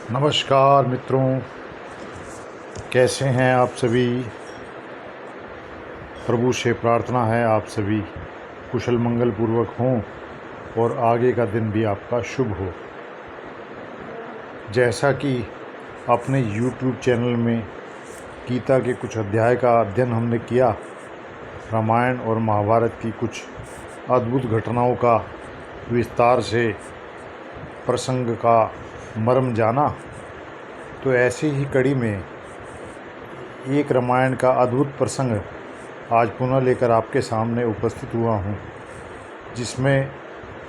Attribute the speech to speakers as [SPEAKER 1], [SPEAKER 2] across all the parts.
[SPEAKER 1] नमस्कार मित्रों, कैसे हैं आप सभी। प्रभु से प्रार्थना है आप सभी कुशल मंगल पूर्वक हों और आगे का दिन भी आपका शुभ हो। जैसा कि अपने YouTube चैनल में गीता के कुछ अध्याय का अध्ययन हमने किया, रामायण और महाभारत की कुछ अद्भुत घटनाओं का विस्तार से प्रसंग का मर्म जाना, तो ऐसी ही कड़ी में एक रामायण का अद्भुत प्रसंग आज पुनः लेकर आपके सामने उपस्थित हुआ हूँ, जिसमें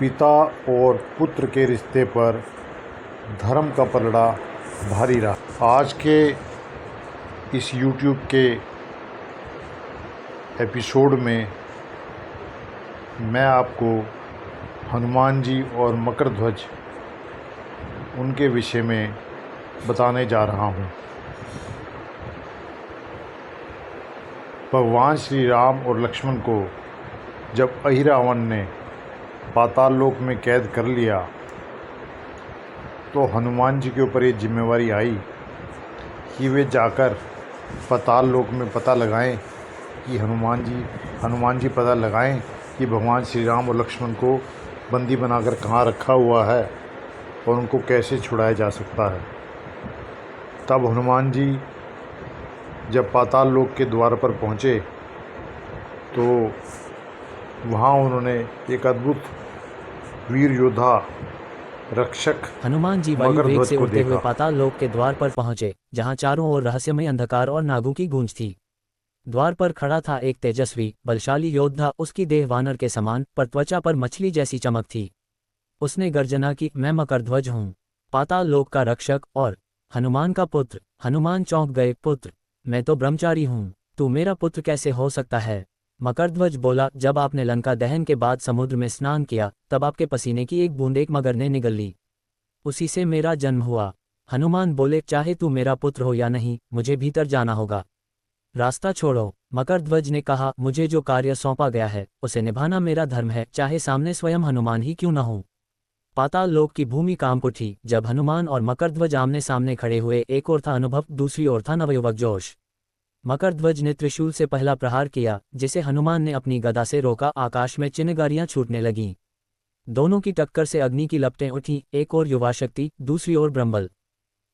[SPEAKER 1] पिता और पुत्र के रिश्ते पर धर्म का पलड़ा भारी रहा। आज के इस YouTube के एपिसोड में मैं आपको हनुमान जी और मकरध्वज उनके विषय में बताने जा रहा हूँ। भगवान श्री राम और लक्ष्मण को जब अहिरावण ने पाताल लोक में कैद कर लिया, तो हनुमान जी के ऊपर ये जिम्मेवारी आई कि वे जाकर पाताल लोक में पता लगाएं कि हनुमान जी पता लगाएं कि भगवान श्री राम और लक्ष्मण को बंदी बनाकर कहाँ रखा हुआ है और उनको कैसे छुड़ाया जा सकता है। तब हनुमान जी जब पाताल लोक के द्वार पर पहुँचे, तो वहाँ उन्होंने एक अद्भुत वीर योद्धा रक्षक
[SPEAKER 2] हनुमान जी वायु वेग
[SPEAKER 1] मकरध्वज
[SPEAKER 2] से
[SPEAKER 1] को
[SPEAKER 2] उड़ते हुए
[SPEAKER 1] देखा।
[SPEAKER 2] पाताल लोक के द्वार पर पहुंचे, जहां चारों ओर रहस्यमय अंधकार और नागों की गूंज थी। द्वार पर खड़ा था एक तेजस्वी बलशाली योद्धा। उसकी देह वानर के समान, पर त्वचा पर मछली जैसी चमक थी। उसने गर्जना की, मैं मकरध्वज हूँ, पाताल लोक का रक्षक और हनुमान का पुत्र। हनुमान चौंक गए, पुत्र, मैं तो ब्रह्मचारी हूँ, तू मेरा पुत्र कैसे हो सकता है। मकरध्वज बोला, जब आपने लंका दहन के बाद समुद्र में स्नान किया, तब आपके पसीने की एक बूंद एक मगर ने निगल ली, उसी से मेरा जन्म हुआ। हनुमान बोले, चाहे तू मेरा पुत्र हो या नहीं, मुझे भीतर जाना होगा, रास्ता छोड़ो। मकरध्वज ने कहा, मुझे जो कार्य सौंपा गया है उसे निभाना मेरा धर्म है, चाहे सामने स्वयं हनुमान ही क्यों न हो। पाताल लोक की भूमि कांप उठी जब हनुमान और मकरध्वज आमने सामने खड़े हुए। एक ओर था अनुभव, दूसरी ओर था नवयुवक जोश। मकरध्वज ने त्रिशूल से पहला प्रहार किया, जिसे हनुमान ने अपनी गदा से रोका। आकाश में चिन्हगारियां छूटने लगीं। दोनों की टक्कर से अग्नि की लपटें उठीं, एक ओर युवा शक्ति, दूसरी ओर ब्रह्मबल।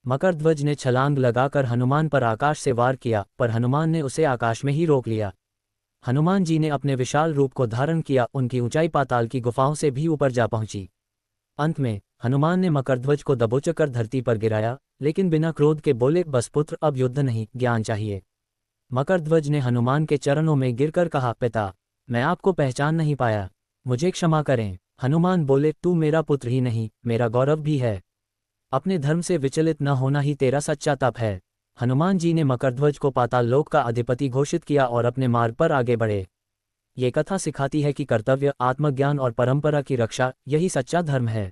[SPEAKER 2] मकरध्वज ने छलांग लगाकर हनुमान पर आकाश से वार किया, पर हनुमान ने उसे आकाश में ही रोक लिया। हनुमान जी ने अपने विशाल रूप को धारण किया, उनकी ऊंचाई पाताल की गुफाओं से भी ऊपर जा पहुंची। अंत में हनुमान ने मकरध्वज को दबोचकर धरती पर गिराया, लेकिन बिना क्रोध के बोले, बस पुत्र, अब युद्ध नहीं, ज्ञान चाहिए। मकरध्वज ने हनुमान के चरणों में गिरकर कहा, पिता, मैं आपको पहचान नहीं पाया, मुझे क्षमा करें। हनुमान बोले, तू मेरा पुत्र ही नहीं, मेरा गौरव भी है। अपने धर्म से विचलित न होना ही तेरा सच्चा तप है। हनुमान जी ने मकरध्वज को पाताल लोक का अधिपति घोषित किया और अपने मार्ग पर आगे बढ़े। ये कथा सिखाती है कि कर्तव्य, आत्मज्ञान और परंपरा की रक्षा, यही सच्चा धर्म है।